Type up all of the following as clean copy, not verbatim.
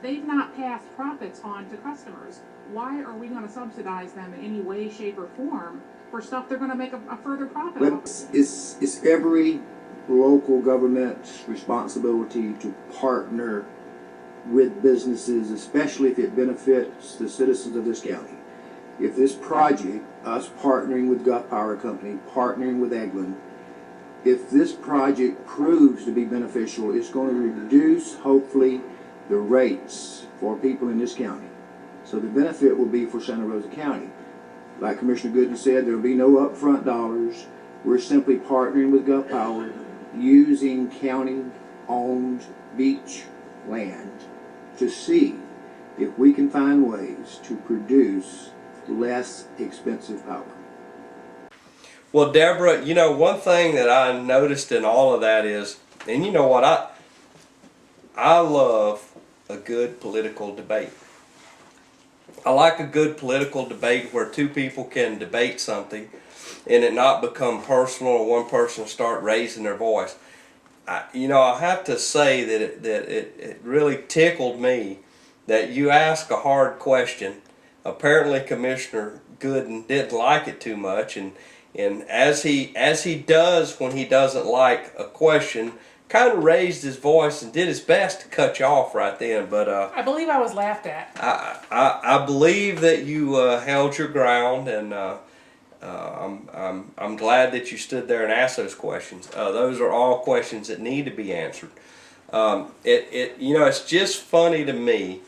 they've not passed profits on to customers. Why are we going to subsidize them in any way, shape, or form for stuff they're going to make a further profit But off? it's every local government's responsibility to partner with businesses, especially if it benefits the citizens of this county. If this project, us partnering with Gulf Power Company, partnering with Eglin, if this project proves to be beneficial, it's going to reduce, hopefully, the rates for people in this county. So the benefit will be for Santa Rosa County. Like Commissioner Gooden said, there will be no upfront dollars. We're simply partnering with Gulf Power, using county-owned beach land to see if we can find ways to produce less expensive power. Well, Deborah, you know, one thing that I noticed in all of that is, and you know what, I love a good political debate. I like a good political debate where two people can debate something and it not become personal or one person start raising their voice. I have to say that it really tickled me that you asked a hard question. Apparently Commissioner Gooden didn't like it too much, and as he does when he doesn't like a question, kind of raised his voice and did his best to cut you off right then. But I believe I was laughed at. I believe that you held your ground, and I'm glad that you stood there and asked those questions. Those are all questions that need to be answered. It's just funny to me.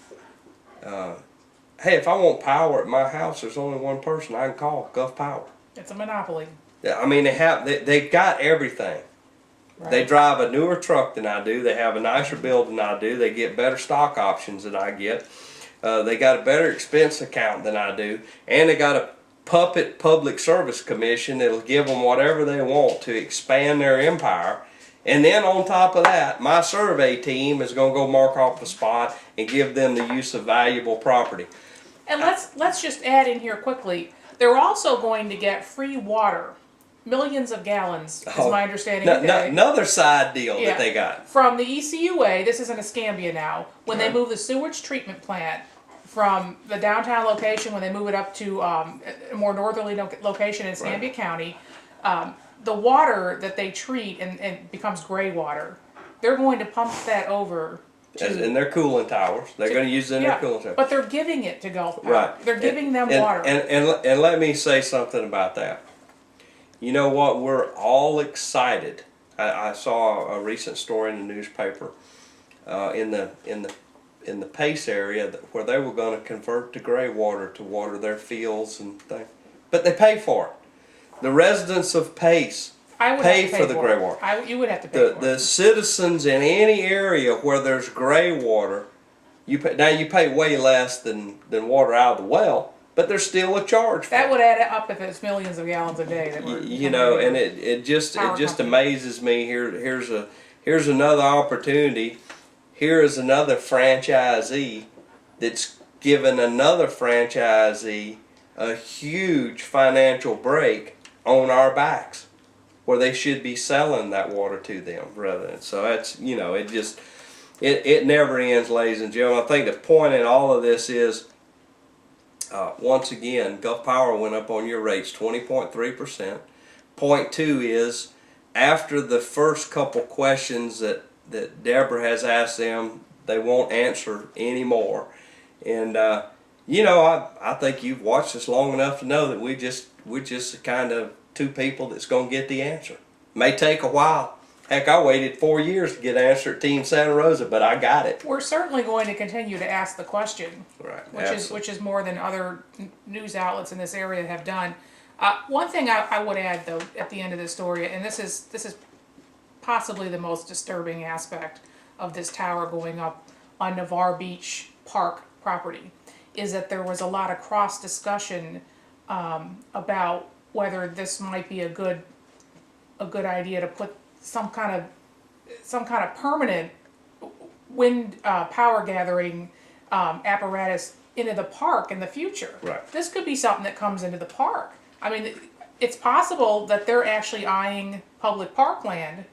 Hey, if I want power at my house, there's only one person I can call: Gulf Power. It's a monopoly. I mean, they've got everything. Right. They drive a newer truck than I do. They have a nicer build than I do. They get better stock options than I get. They got a better expense account than I do, and they got a puppet public service commission that'll give them whatever they want to expand their empire. And then on top of that, my survey team is going to go mark off the spot and give them the use of valuable property. And let's just add in here quickly. They're also going to get free water, millions of gallons, is my understanding. Another side deal that they got from the ECUA. This is in Escambia now. When they move the sewage treatment plant from the downtown location, when they move it up to a more northerly location in Escambia County, the water that they treat and becomes gray water, they're going to pump that over. In their cooling towers. They're going to use it in their cooling towers. But they're giving it to Gulf Power. Right. They're giving them water. And let me say something about that. You know what? We're all excited. I saw a recent story in the newspaper in the Pace area where they were going to convert to gray water to water their fields and things. But they pay for it. The residents of Pace pay for the gray water. You would have to pay for it. The citizens in any area where there's gray water, you pay way less than water out of the well, but there's still a charge for that it. would add up if it's millions of gallons a day. And it just amazes me. Here's another opportunity. Here is another franchisee that's given another franchisee a huge financial break on our backs, where they should be selling that water to them rather than. So that's, it never ends, ladies and gentlemen. I think the point in all of this is, once again, Gulf Power went up on your rates 20.3%. Point two is, after the first couple questions that Deborah has asked them, they won't answer anymore. And I think you've watched us long enough to know that we're just kind of two people that's going to get the answer. May take a while. Heck, I waited 4 years to get an answer at Team Santa Rosa, but I got it. We're certainly going to continue to ask the question, right? Which is more than other news outlets in this area have done. One thing I would add, though, at the end of this story, and this is possibly the most disturbing aspect of this tower going up on Navarre Beach Park property, is that there was a lot of cross discussion about whether this might be a good idea to put some kind of permanent wind power gathering apparatus into the park in the future. Right. This could be something that comes into the park. I mean, it's possible that they're actually eyeing public parkland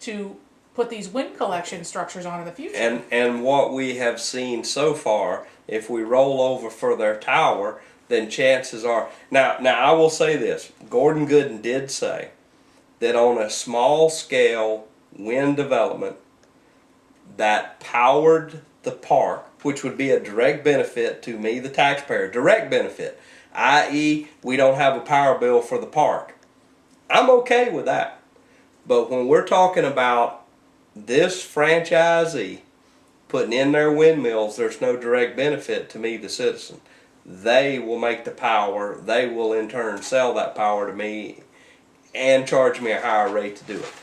to put these wind collection structures on in the future. And what we have seen so far, if we roll over for their tower, then chances are. Now I will say this: Gordon Gooden did say that on a small scale wind development that powered the park, which would be a direct benefit to me, the taxpayer, direct benefit, i.e., we don't have a power bill for the park. I'm okay with that. But when we're talking about this franchisee putting in their windmills, there's no direct benefit to me, the citizen. They will make the power. They will in turn sell that power to me and charge me a higher rate to do it.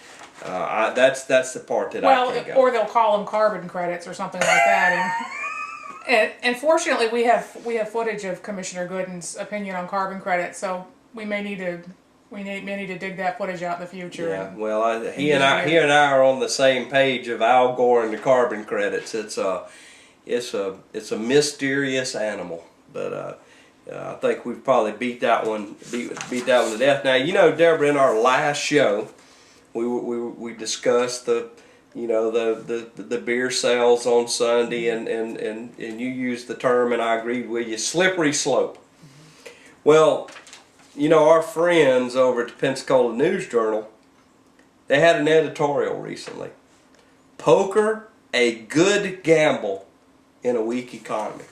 That's the part that I can't go. Or they'll call them carbon credits or something like that. And fortunately, we have footage of Commissioner Gooden's opinion on carbon credits, so we may need to dig that footage out in the future. Yeah, well, he and I are on the same page of Al Gore and the carbon credits. It's a mysterious animal, but I think we've probably beat that one to death. Now, you know, Deborah, in our last show, we discussed the beer sales on Sunday, and you used the term, and I agreed with you, slippery slope. Well, you know, our friends over at the Pensacola News Journal, they had an editorial recently. Poker, a good gamble in a weak economy.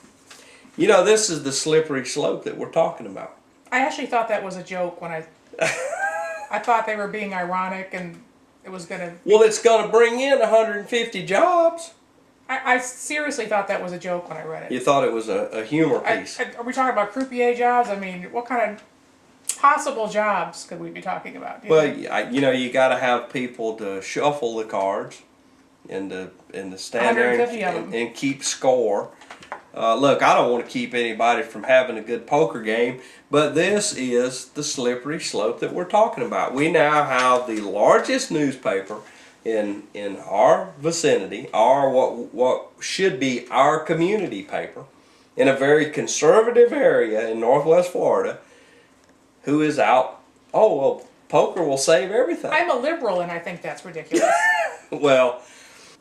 You know, this is the slippery slope that we're talking about. I actually thought that was a joke when I thought they were being ironic and it was going to... Well, it's going to bring in 150 jobs. I seriously thought that was a joke when I read it. You thought it was a humor piece. Are we talking about croupier jobs? I mean, what kind of possible jobs could we be talking about? Well, you know, you got to have people to shuffle the cards and to stand there and keep score. Look, I don't want to keep anybody from having a good poker game, but this is the slippery slope that we're talking about. We now have the largest newspaper in our vicinity, what should be our community paper, in a very conservative area in Northwest Florida, who is out, oh, well, poker will save everything. I'm a liberal and I think that's ridiculous. Well,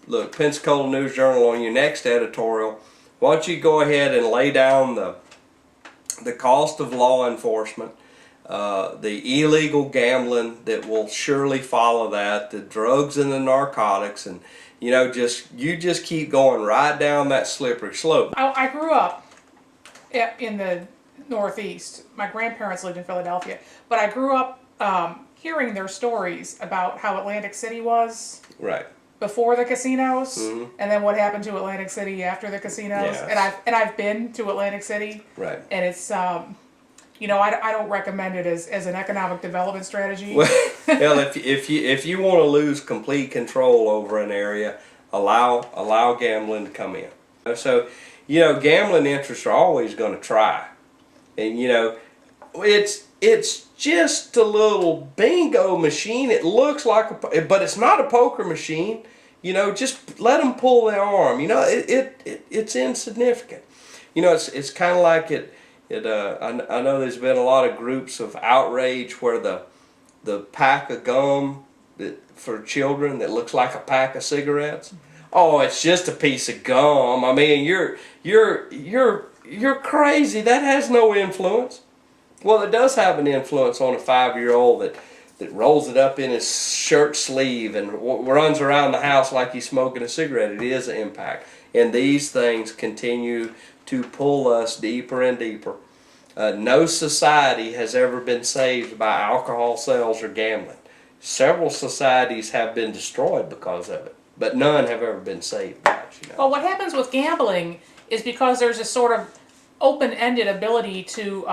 look, Pensacola News Journal, on your next editorial, why don't you go ahead and lay down the cost of law enforcement, the illegal gambling that will surely follow that, the drugs and the narcotics, and you just keep going right down that slippery slope. I grew up in the Northeast. My grandparents lived in Philadelphia, but I grew up hearing their stories about how Atlantic City was. Right. Before the casinos, and then what happened to Atlantic City after the casinos. Yes. And I've been to Atlantic City. Right. And it's I don't recommend it as an economic development strategy. Well, if you want to lose complete control over an area, allow gambling to come in. So, gambling interests are always going to try. And it's just a little bingo machine. It looks like but it's not a poker machine. Just let them pull their arm. It's insignificant. It's kind of like it. I know there's been a lot of groups of outrage where the pack of gum for children that looks like a pack of cigarettes. Oh, it's just a piece of gum. I mean, you're crazy. That has no influence. Well, it does have an influence on a 5-year-old that rolls it up in his shirt sleeve and runs around the house like he's smoking a cigarette. It is an impact. And these things continue to pull us deeper and deeper. No society has ever been saved by alcohol sales or gambling. Several societies have been destroyed because of it, but none have ever been saved by it. Well, what happens with gambling is because there's a sort of open-ended ability to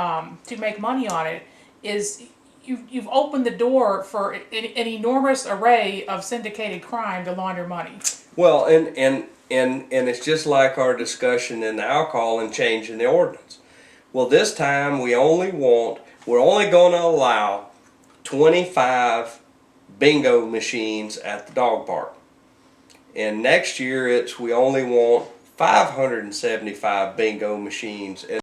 make money on it, is you've opened the door for an enormous array of syndicated crime to launder money. Well, and it's just like our discussion in alcohol and changing the ordinance. Well, this time we're only going to allow 25 bingo machines at the dog park. And next year we only want 575 bingo machines